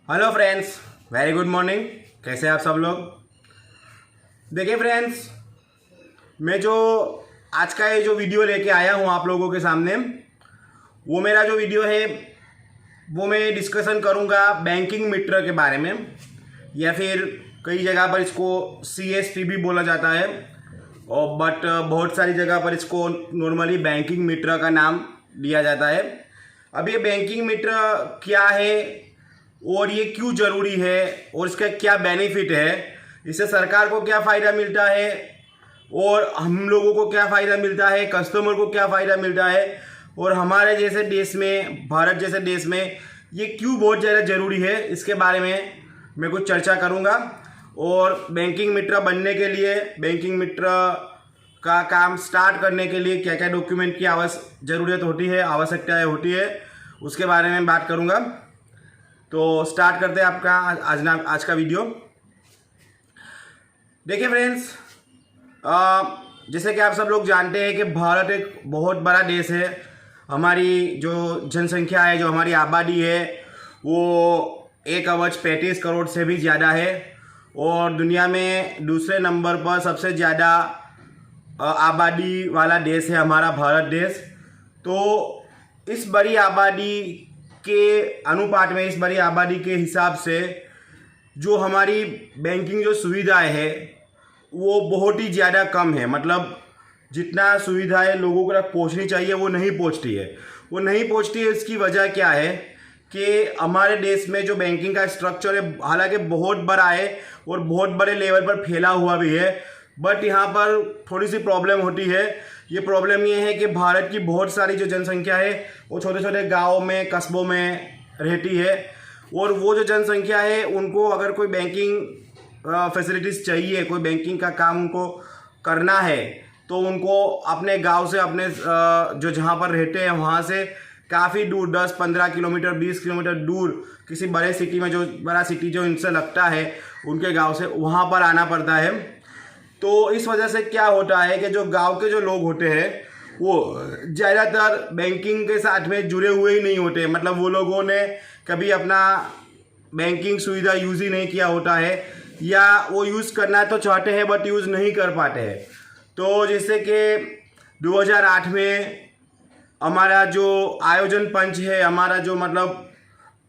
Hello friends, very good morning. कैसे हैं आप सब लोग। देखिए फ्रेंड्स, मैं जो आज का ये जो वीडियो लेके आया हूँ आप लोगों के सामने, वो मेरा जो वीडियो है वो मैं डिस्कशन करूँगा बैंकिंग मित्र के बारे में, या फिर कई जगह पर इसको CSP भी बोला जाता है, और बट बहुत सारी जगह पर इसको नॉर्मली बैंकिंग मित्र का नाम दिया जाता है। अब ये बैंकिंग मित्र क्या है और ये क्यों ज़रूरी है और इसका क्या बेनिफिट है, इससे सरकार को क्या फ़ायदा मिलता है और हम लोगों को क्या फ़ायदा मिलता है, कस्टमर को क्या फ़ायदा मिलता है, और हमारे जैसे देश में, भारत जैसे देश में ये क्यों बहुत ज़्यादा ज़रूरी है, इसके बारे में मैं कुछ चर्चा करूँगा। और बैंकिंग मित्र बनने के लिए, बैंकिंग मित्र का काम स्टार्ट करने के लिए क्या क्या डॉक्यूमेंट की ज़रूरत होती है, आवश्यकताएँ होती है, उसके बारे में बात करूँगा। तो स्टार्ट करते हैं आपका आज का वीडियो। देखिए फ्रेंड्स, जैसे कि आप सब लोग जानते हैं कि भारत एक बहुत बड़ा देश है। हमारी जो जनसंख्या है, जो हमारी आबादी है, वो 1,35 करोड़ से भी ज़्यादा है, और दुनिया में दूसरे नंबर पर सबसे ज़्यादा आबादी वाला देश है हमारा भारत देश। तो इस बड़ी आबादी के अनुपात में, इस बड़ी आबादी के हिसाब से जो हमारी बैंकिंग जो सुविधाएं है वो बहुत ही ज़्यादा कम है। मतलब जितना सुविधाएं लोगों तक पहुंचनी चाहिए वो नहीं पहुंचती है। वो नहीं पहुंचती है, इसकी वजह क्या है कि हमारे देश में जो बैंकिंग का स्ट्रक्चर है हालांकि बहुत बड़ा है और बहुत बड़े लेवल पर फैला हुआ भी है, बट यहाँ पर थोड़ी सी प्रॉब्लम होती है। ये प्रॉब्लम ये है कि भारत की बहुत सारी जो जनसंख्या है वो छोटे छोटे गाँव में, कस्बों में रहती है, और वो जो जनसंख्या है उनको अगर कोई बैंकिंग फैसिलिटीज़ चाहिए, कोई बैंकिंग का काम उनको करना है, तो उनको अपने गांव से, अपने जो जहां पर रहते हैं वहां से काफ़ी दूर, 10-15 किलोमीटर, 20 किलोमीटर दूर किसी बड़े सिटी में, जो बड़ा सिटी जो इनसे लगता है उनके गांव से, वहां पर आना पड़ता है। तो इस वजह से क्या होता है कि जो गांव के जो लोग होते हैं वो ज़्यादातर बैंकिंग के साथ में जुड़े हुए ही नहीं होते। मतलब वो लोगों ने कभी अपना बैंकिंग सुविधा यूज़ ही नहीं किया होता है, या वो यूज़ करना तो चाहते हैं बट यूज़ नहीं कर पाते हैं। तो जैसे कि 2008 में हमारा जो आयोजन पंच है, हमारा जो मतलब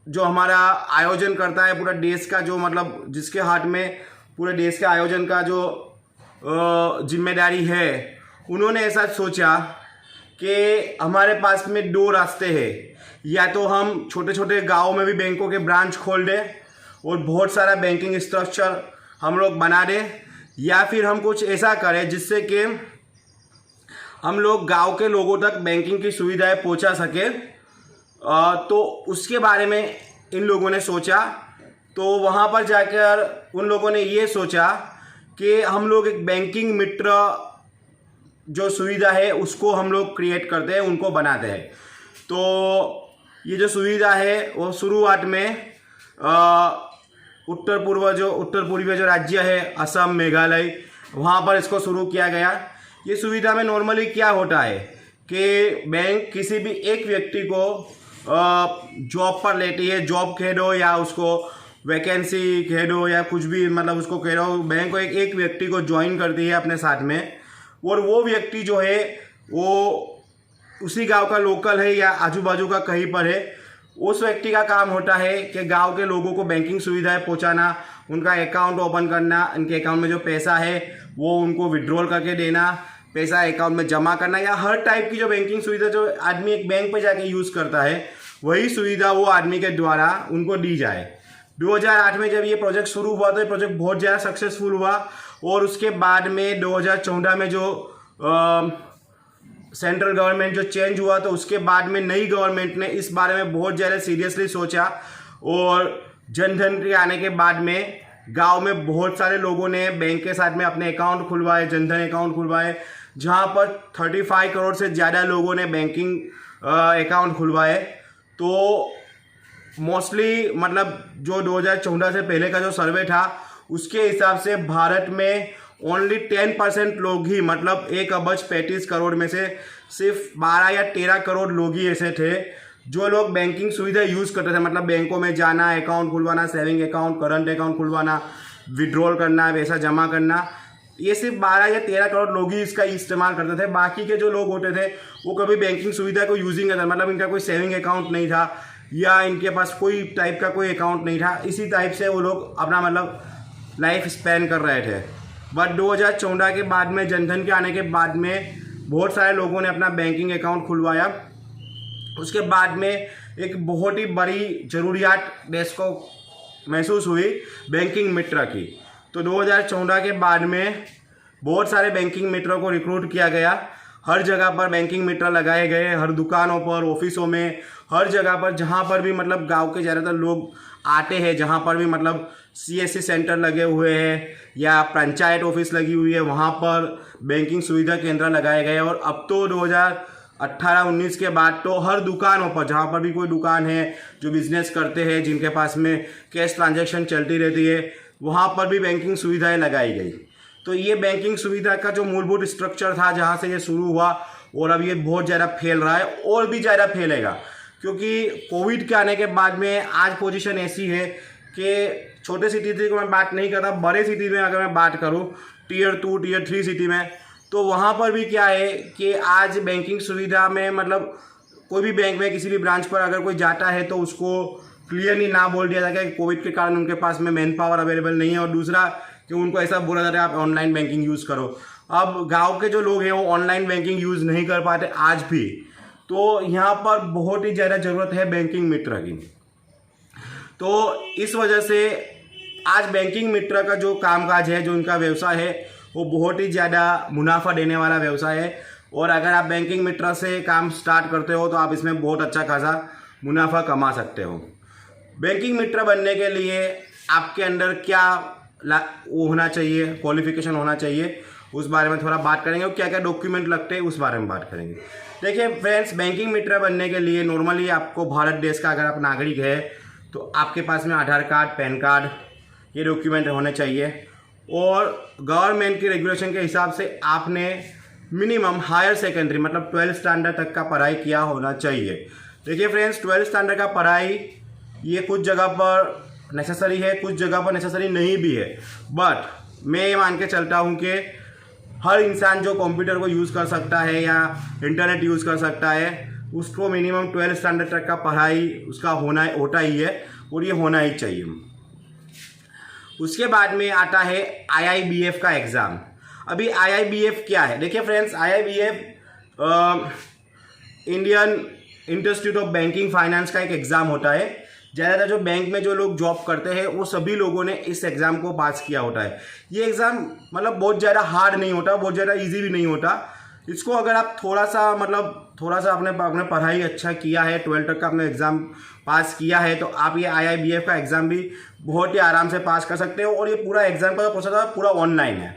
जो हमारा आयोजन करता है पूरा देश का, जो मतलब जिसके हाथ में पूरे देश के आयोजन का जो जिम्मेदारी है, उन्होंने ऐसा सोचा कि हमारे पास में दो रास्ते हैं। या तो हम छोटे छोटे गाँव में भी बैंकों के ब्रांच खोल दें और बहुत सारा बैंकिंग स्ट्रक्चर हम लोग बना दें, या फिर हम कुछ ऐसा करें जिससे कि हम लोग गांव के लोगों तक बैंकिंग की सुविधाएं पहुंचा सके। तो उसके बारे में इन लोगों ने सोचा। तो वहां पर जाकर उन लोगों ने ये सोचा कि हम लोग एक बैंकिंग मित्र जो सुविधा है उसको हम लोग क्रिएट करते हैं, उनको बनाते हैं। तो ये जो सुविधा है वो शुरुआत में उत्तर पूर्वी जो राज्य है, असम, मेघालय, वहाँ पर इसको शुरू किया गया। ये सुविधा में नॉर्मली क्या होता है कि बैंक किसी भी एक व्यक्ति को जॉब पर लेती है, जॉब कह दो या उसको वैकेंसी कह दो या कुछ भी, मतलब उसको कह दो, बैंक को एक व्यक्ति को ज्वाइन करती है अपने साथ में, और वो व्यक्ति जो है वो उसी गांव का लोकल है या आजू बाजू का कहीं पर है। उस व्यक्ति का काम होता है कि गांव के लोगों को बैंकिंग सुविधाएं पहुंचाना, उनका अकाउंट ओपन करना, उनके अकाउंट में जो पैसा है वो उनको विड्रॉल करके देना, पैसा अकाउंट में जमा करना, या हर टाइप की जो बैंकिंग सुविधा जो आदमी एक बैंक पे जाके यूज़ करता है वही सुविधा वो आदमी के द्वारा उनको दी जाए। 2008 में जब ये प्रोजेक्ट शुरू हुआ तो ये प्रोजेक्ट बहुत ज़्यादा सक्सेसफुल हुआ, और उसके बाद में 2014 में जो सेंट्रल गवर्नमेंट जो चेंज हुआ, तो उसके बाद में नई गवर्नमेंट ने इस बारे में बहुत ज़्यादा सीरियसली सोचा, और जन धन के आने के बाद में गांव में बहुत सारे लोगों ने बैंक के साथ में अपने अकाउंट खुलवाए, जन धन अकाउंट खुलवाए, जहां पर 35 करोड़ से ज़्यादा लोगों ने बैंकिंग अकाउंट खुलवाए। तो मोस्टली मतलब जो 2014 से पहले का जो सर्वे था उसके हिसाब से भारत में ओनली 10% लोग ही, मतलब 1,35 करोड़ में से सिर्फ 12 या 13 करोड़ लोग ही ऐसे थे जो लोग बैंकिंग सुविधा यूज़ करते थे, मतलब बैंकों में जाना, अकाउंट खुलवाना, सेविंग अकाउंट, करंट अकाउंट खुलवाना, विड्रॉल करना, पैसा जमा करना, ये सिर्फ 12 या 13 करोड़ लोग ही इसका इस्तेमाल करते थे। बाकी के जो लोग होते थे वो कभी बैंकिंग सुविधा को यूजिंग करते, मतलब इनका कोई सेविंग अकाउंट नहीं था या इनके पास कोई टाइप का कोई अकाउंट नहीं था। इसी टाइप से वो लोग अपना मतलब लाइफ स्पेंड कर रहे थे। बट 2014 के बाद में, जनधन के आने के बाद में बहुत सारे लोगों ने अपना बैंकिंग अकाउंट खुलवाया। उसके बाद में एक बहुत ही बड़ी ज़रूरियात देश को महसूस हुई बैंकिंग मित्र की। तो 2014 के बाद में बहुत सारे बैंकिंग मित्रों को रिक्रूट किया गया। हर जगह पर बैंकिंग मित्र लगाए गए, हर दुकानों पर, ऑफिसों में, हर जगह पर जहाँ पर भी मतलब गांव के ज़्यादातर लोग आते हैं, जहाँ पर भी मतलब CSC सेंटर लगे हुए हैं या पंचायत ऑफिस लगी हुई है, वहाँ पर बैंकिंग सुविधा केंद्र लगाए गए। और अब तो 2018-19 के बाद तो हर दुकानों पर, जहाँ पर भी कोई दुकान है, जो बिजनेस करते हैं, जिनके पास में कैश ट्रांजैक्शन चलती रहती है, वहाँ पर भी बैंकिंग सुविधाएं लगाई गई। तो ये बैंकिंग सुविधा का जो मूलभूत स्ट्रक्चर था, जहाँ से ये शुरू हुआ, और अब ये बहुत ज़्यादा फैल रहा है और भी ज़्यादा फैलेगा, क्योंकि कोविड के आने के बाद में आज पोजीशन ऐसी है कि छोटे सिटी की मैं बात नहीं करता, बड़े सिटी में अगर मैं बात करूँ, Tier 2, Tier 3 सिटी में, तो वहाँ पर भी क्या है कि आज बैंकिंग सुविधा में मतलब कोई भी बैंक में किसी भी ब्रांच पर अगर कोई जाता है तो उसको क्लियरली ना बोल दिया जाएगा कि कोविड के कारण उनके पास में मैन पावर अवेलेबल नहीं है, और दूसरा कि उनको ऐसा बोला जाता है आप ऑनलाइन बैंकिंग यूज़ करो। अब गांव के जो लोग हैं वो ऑनलाइन बैंकिंग यूज़ नहीं कर पाते आज भी, तो यहाँ पर बहुत ही ज़्यादा ज़रूरत है बैंकिंग मित्र की। तो इस वजह से आज बैंकिंग मित्र का जो कामकाज है, जो इनका व्यवसाय है, वो बहुत ही ज़्यादा मुनाफा देने वाला व्यवसाय है। और अगर आप बैंकिंग मित्र से काम स्टार्ट करते हो तो आप इसमें बहुत अच्छा खासा मुनाफा कमा सकते हो। बैंकिंग मित्र बनने के लिए आपके अंदर क्या वो होना चाहिए, क्वालिफिकेशन होना चाहिए, उस बारे में थोड़ा बात करेंगे। और क्या क्या डॉक्यूमेंट लगते हैं उस बारे में बात करेंगे। देखिए फ्रेंड्स, बैंकिंग मित्र बनने के लिए नॉर्मली आपको भारत देश का अगर आप नागरिक है तो आपके पास में आधार कार्ड, पैन कार्ड, ये डॉक्यूमेंट होने चाहिए। और गवर्नमेंट की रेगुलेशन के हिसाब से आपने मिनिमम हायर सेकेंडरी मतलब 12th स्टैंडर्ड तक का पढ़ाई किया होना चाहिए। देखिए फ्रेंड्स, 12th स्टैंडर्ड का पढ़ाई ये कुछ जगह पर नेसेसरी है, कुछ जगह पर नेसेसरी नहीं भी है। बट मैं ये मान के चलता हूँ कि हर इंसान जो कंप्यूटर को यूज़ कर सकता है या इंटरनेट यूज़ कर सकता है, उसको मिनिमम 12th स्टैंडर्ड तक का पढ़ाई उसका होता ही है, और ये होना ही चाहिए। उसके बाद में आता है IIBF का एग्ज़ाम। अभी IIBF क्या है? देखिए friends, IIBF Indian institute of banking finance का एक एग्ज़ाम होता है। ज़्यादातर जो बैंक में जो लोग जॉब करते हैं वो सभी लोगों ने इस एग्ज़ाम को पास किया होता है। ये एग्ज़ाम मतलब बहुत ज़्यादा हार्ड नहीं होता, बहुत ज़्यादा इजी भी नहीं होता। इसको अगर आप थोड़ा सा आपने पढ़ाई अच्छा किया है, 12th तक का आपने एग्ज़ाम पास किया है, तो आप ये IIBF का एग्ज़ाम भी बहुत ही आराम से पास कर सकते हो। और ये पूरा एग्ज़ाम का प्रोसेस पूरा ऑनलाइन है,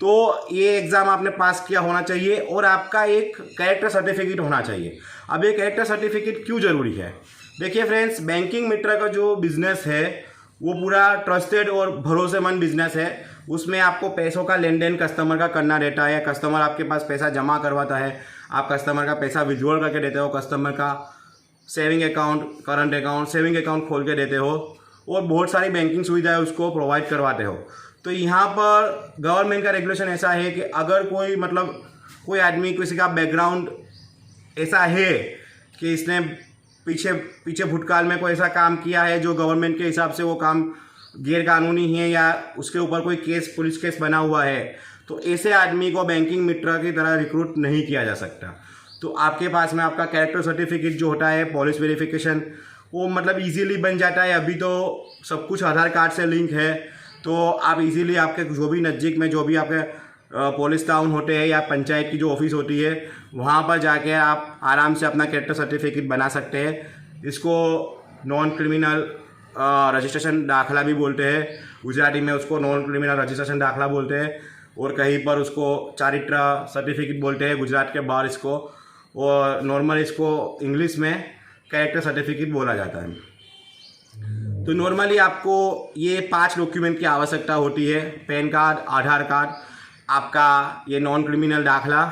तो ये एग्ज़ाम आपने पास किया होना चाहिए। और आपका एक कैरेक्टर सर्टिफिकेट होना चाहिए। अब ये कैरेक्टर सर्टिफिकेट क्यों ज़रूरी है? देखिए फ्रेंड्स, बैंकिंग मित्र का जो बिज़नेस है वो पूरा ट्रस्टेड और भरोसेमंद बिजनेस है। उसमें आपको पैसों का लेन देन कस्टमर का करना रहता है। कस्टमर आपके पास पैसा जमा करवाता है, आप कस्टमर का पैसा विड्रॉल करके देते हो, कस्टमर का saving account, current account, saving account खोल के देते हो, और बहुत सारी बैंकिंग सुविधाएं उसको प्रोवाइड करवाते हो। तो यहाँ पर गवर्नमेंट का रेगुलेशन ऐसा है कि अगर कोई आदमी, किसी का बैकग्राउंड ऐसा है कि इसने पीछे भूतकाल में कोई ऐसा काम किया है जो गवर्नमेंट के हिसाब से वो काम गैर कानूनी है या उसके ऊपर कोई पुलिस केस बना हुआ है, तो ऐसे आदमी को बैंकिंग मित्र की तरह रिक्रूट नहीं किया जा सकता। तो आपके पास में आपका कैरेक्टर सर्टिफिकेट जो होता है, पुलिस वेरिफिकेशन, वो मतलब इजीली बन जाता है। अभी तो सब कुछ आधार कार्ड से लिंक है, तो आप इजीली आपके जो भी नज़दीक में जो भी आपके पुलिस टाउन होते हैं या पंचायत की जो ऑफिस होती है, वहाँ पर जाके आप आराम से अपना कैरेक्टर सर्टिफिकेट बना सकते हैं। इसको नॉन क्रिमिनल रजिस्ट्रेशन दाखला भी बोलते हैं, गुजराती में उसको नॉन क्रिमिनल रजिस्ट्रेशन दाखला बोलते हैं, और कहीं पर उसको चारित्र सर्टिफिकेट बोलते हैं गुजरात के बाहर इसको, और नॉर्मल इसको इंग्लिश में कैरेक्टर सर्टिफिकेट बोला जाता है। तो नॉर्मली आपको ये 5 डॉक्यूमेंट की आवश्यकता होती है: पैन कार्ड, आधार कार्ड, आपका ये नॉन क्रिमिनल दाखला,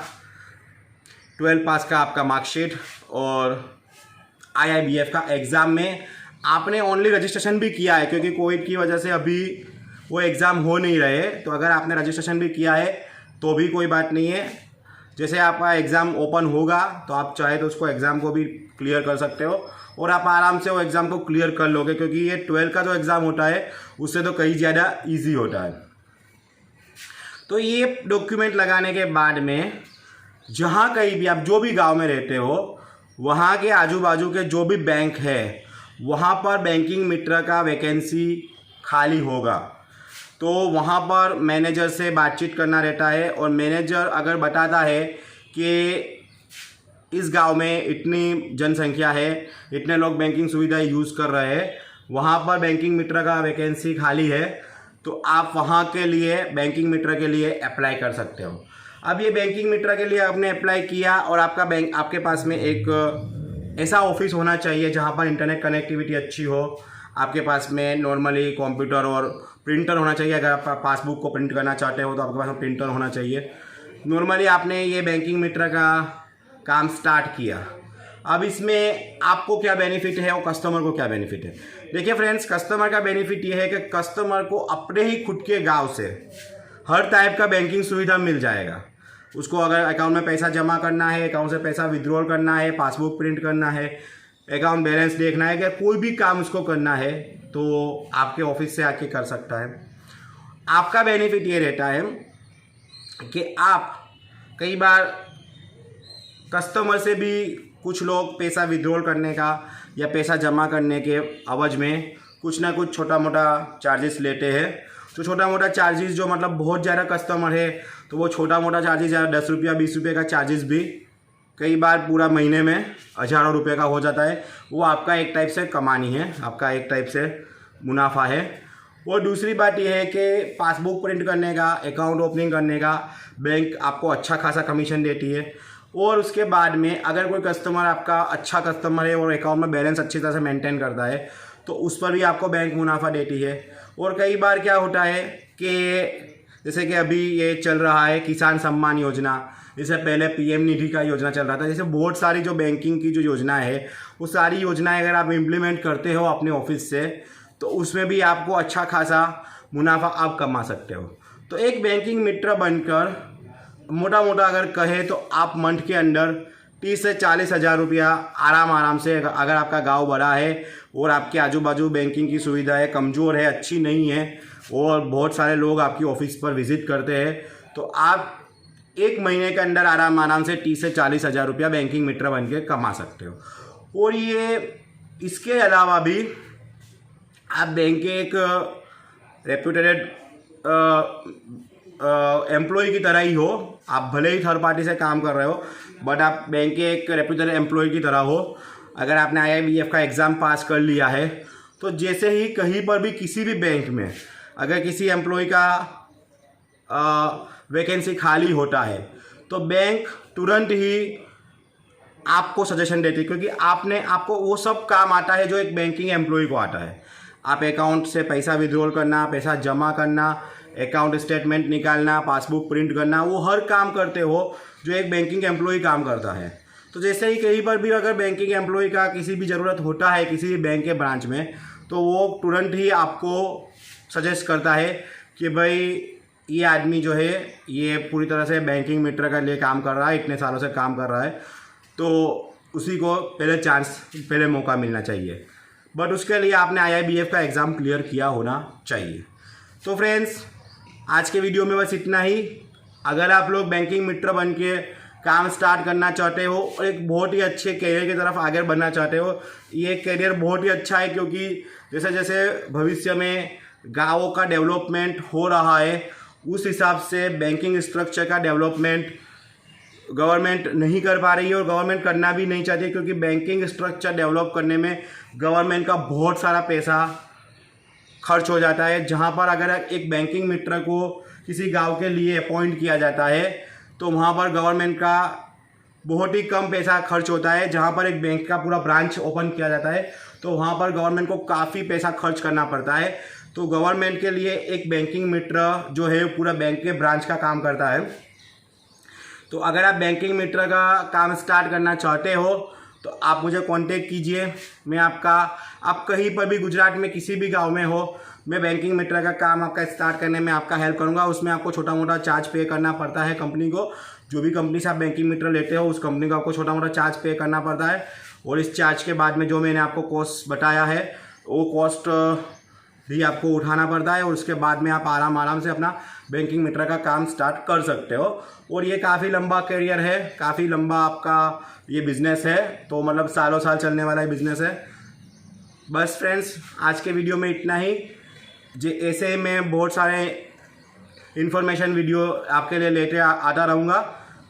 12 पास का आपका मार्कशीट, और IIBF का एग्ज़ाम में आपने ओनली रजिस्ट्रेशन भी किया है, क्योंकि कोविड की वजह से अभी वो एग्ज़ाम हो नहीं रहे। तो अगर आपने रजिस्ट्रेशन भी किया है तो भी कोई बात नहीं है। जैसे आपका एग्ज़ाम ओपन होगा तो आप चाहे तो उसको एग्ज़ाम को भी क्लियर कर सकते हो और आप आराम से वो एग्ज़ाम को क्लियर कर लोगे, क्योंकि ये 12 का जो एग्ज़ाम होता है उससे तो कहीं ज़्यादा ईजी होता है। तो ये डॉक्यूमेंट लगाने के बाद में जहाँ कहीं भी आप जो भी गांव में रहते हो वहाँ के आजू बाजू के जो भी बैंक है वहाँ पर बैंकिंग मित्र का वैकेंसी खाली होगा। तो वहाँ पर मैनेजर से बातचीत करना रहता है और मैनेजर अगर बताता है कि इस गांव में इतनी जनसंख्या है, इतने लोग बैंकिंग सुविधाएं यूज़ कर रहे हैं, वहाँ पर बैंकिंग मित्र का वैकेंसी खाली है, तो आप वहाँ के लिए बैंकिंग मित्र के लिए अप्लाई कर सकते हो। अब ये बैंकिंग मित्र के लिए आपने अप्लाई किया और आपका बैंक आपके पास में एक ऐसा ऑफिस होना चाहिए जहाँ पर इंटरनेट कनेक्टिविटी अच्छी हो। आपके पास में नॉर्मली कंप्यूटर और प्रिंटर होना चाहिए। अगर आप पासबुक को प्रिंट करना चाहते हो तो आपके पास में प्रिंटर होना चाहिए। नॉर्मली आपने ये बैंकिंग मित्र का काम स्टार्ट किया। अब इसमें आपको क्या बेनिफिट है और कस्टमर को क्या बेनिफिट है? देखिए फ्रेंड्स, कस्टमर का बेनिफिट ये है कि कस्टमर को अपने ही खुद के गांव से हर टाइप का बैंकिंग सुविधा मिल जाएगा। उसको अगर अकाउंट में पैसा जमा करना है, अकाउंट से पैसा विड्रॉल करना है, पासबुक प्रिंट करना है, अकाउंट बैलेंस देखना है, कि कोई भी काम उसको करना है तो आपके ऑफिस से आके कर सकता है। आपका बेनिफिट ये रहता है कि आप कई बार कस्टमर से भी कुछ लोग पैसा विड्रॉल करने का या पैसा जमा करने के अवज में कुछ ना कुछ छोटा मोटा चार्जेस लेते हैं। तो छोटा मोटा चार्जेस जो मतलब बहुत ज़्यादा कस्टमर है तो वो छोटा मोटा चार्जेस 10 रुपया 20 रुपये का चार्जेस भी कई बार पूरा महीने में हज़ारों रुपये का हो जाता है। वो आपका एक टाइप से कमानी है, आपका एक टाइप से मुनाफा है। और दूसरी बात यह है कि पासबुक प्रिंट करने का, अकाउंट ओपनिंग करने का बैंक आपको अच्छा खासा कमीशन देती है। और उसके बाद में अगर कोई कस्टमर आपका अच्छा कस्टमर है और अकाउंट में बैलेंस अच्छी तरह से मेंटेन करता है तो उस पर भी आपको बैंक मुनाफा देती है। और कई बार क्या होता है कि जैसे कि अभी ये चल रहा है किसान सम्मान योजना, जैसे पहले PM निधि का योजना चल रहा था, जैसे बहुत सारी जो बैंकिंग की जो योजना है वो सारी योजनाएं अगर आप इम्प्लीमेंट करते हो अपने ऑफिस से तो उसमें भी आपको अच्छा खासा मुनाफा आप कमा सकते हो। तो एक बैंकिंग मित्र बनकर मोटा मोटा अगर कहे तो आप मंथ के अंदर 30 से 40 हज़ार रुपया आराम से, अगर आपका गांव बड़ा है और आपके आजू बाजू बैंकिंग की सुविधाएं कमज़ोर है, अच्छी नहीं है और बहुत सारे लोग आपकी ऑफिस पर विज़िट करते हैं, तो आप एक महीने के अंदर आराम से 30 से 40 हज़ार रुपया बैंकिंग मित्र बन के कमा सकते हो। और ये इसके अलावा भी आप बैंक के एक रेप्यूटेड एम्प्लॉय की तरह ही हो। आप भले ही थर्ड पार्टी से काम कर रहे हो बट आप बैंक के एक रेप्यूटेड एम्प्लॉय की तरह हो। अगर आपने IIBF का एग्ज़ाम पास कर लिया है तो जैसे ही कहीं पर भी किसी भी बैंक में अगर किसी एम्प्लॉय का वैकेंसी खाली होता है तो बैंक तुरंत ही आपको सजेशन देती है, क्योंकि आपको वो सब काम आता है जो एक बैंकिंग एम्प्लॉय को आता है। आप अकाउंट से पैसा विड्रॉल करना, पैसा जमा करना, अकाउंट स्टेटमेंट निकालना, पासबुक प्रिंट करना, वो हर काम करते हो जो एक बैंकिंग एम्प्लॉय काम करता है। तो जैसे ही कहीं पर भी अगर बैंकिंग एम्प्लॉय का किसी भी ज़रूरत होता है किसी भी बैंक के ब्रांच में तो वो तुरंत ही आपको सजेस्ट करता है कि भाई ये आदमी जो है ये पूरी तरह से बैंकिंग मित्र के लिए काम कर रहा है, इतने सालों से काम कर रहा है, तो उसी को पहले मौका मिलना चाहिए। बट उसके लिए आपने IIBF का एग्ज़ाम क्लियर किया होना चाहिए। तो फ्रेंड्स, आज के वीडियो में बस इतना ही। अगर आप लोग बैंकिंग मित्र बन के काम स्टार्ट करना चाहते हो और एक बहुत ही अच्छे करियर की तरफ आगे बढ़ना चाहते हो, ये करियर बहुत ही अच्छा है, क्योंकि जैसे जैसे भविष्य में गाँवों का डेवलपमेंट हो रहा है उस हिसाब से बैंकिंग स्ट्रक्चर का डेवलपमेंट गवर्नमेंट नहीं कर पा रही है और गवर्नमेंट करना भी नहीं चाहती, क्योंकि बैंकिंग स्ट्रक्चर डेवलप करने में गवर्नमेंट का बहुत सारा पैसा खर्च हो जाता है। जहां पर अगर एक बैंकिंग मित्र को किसी गांव के लिए अपॉइंट किया जाता है तो वहां पर गवर्नमेंट का बहुत ही कम पैसा खर्च होता है। जहां पर एक बैंक का पूरा ब्रांच ओपन किया जाता है तो वहां पर गवर्नमेंट को काफ़ी पैसा खर्च करना पड़ता है। तो गवर्नमेंट के लिए एक बैंकिंग मित्र जो है पूरा बैंक के ब्रांच का काम करता है। तो अगर आप बैंकिंग मित्र का काम स्टार्ट करना चाहते हो तो आप मुझे कांटेक्ट कीजिए। मैं आप कहीं पर भी गुजरात में किसी भी गांव में हो, मैं बैंकिंग मित्र का काम आपका स्टार्ट करने में आपका हेल्प करूंगा। उसमें आपको छोटा मोटा चार्ज पे करना पड़ता है कंपनी को। जो भी कंपनी से आप बैंकिंग मित्र लेते हो उस कंपनी को आपको छोटा मोटा चार्ज पे करना पड़ता है, और इस चार्ज के बाद में जो मैंने आपको कॉस्ट बताया है वो कॉस्ट भी आपको उठाना पड़ता है, और उसके बाद में आप आराम से अपना बैंकिंग मित्र का काम स्टार्ट कर सकते हो। और ये काफ़ी लंबा करियर है, काफ़ी लंबा आपका ये बिज़नेस है, तो मतलब सालों साल चलने वाला ये बिज़नेस है। बस फ्रेंड्स, आज के वीडियो में इतना ही। ऐसे ही मैं बहुत सारे इन्फॉर्मेशन वीडियो आपके लिए लेते आता रहूँगा,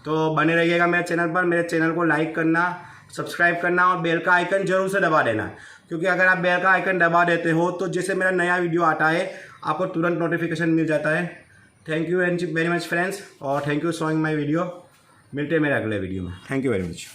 तो बने रहिएगा मेरे चैनल पर। मेरे चैनल को लाइक करना, सब्सक्राइब करना और बेल का आइकन जरूर से दबा देना, क्योंकि अगर आप बेल का आइकन दबा देते हो तो जैसे मेरा नया वीडियो आता है आपको तुरंत नोटिफिकेशन मिल जाता है। Thank you very much friends, और thank you showing my video. मिलते हैं मेरे अगले वीडियो में। Thank you very much.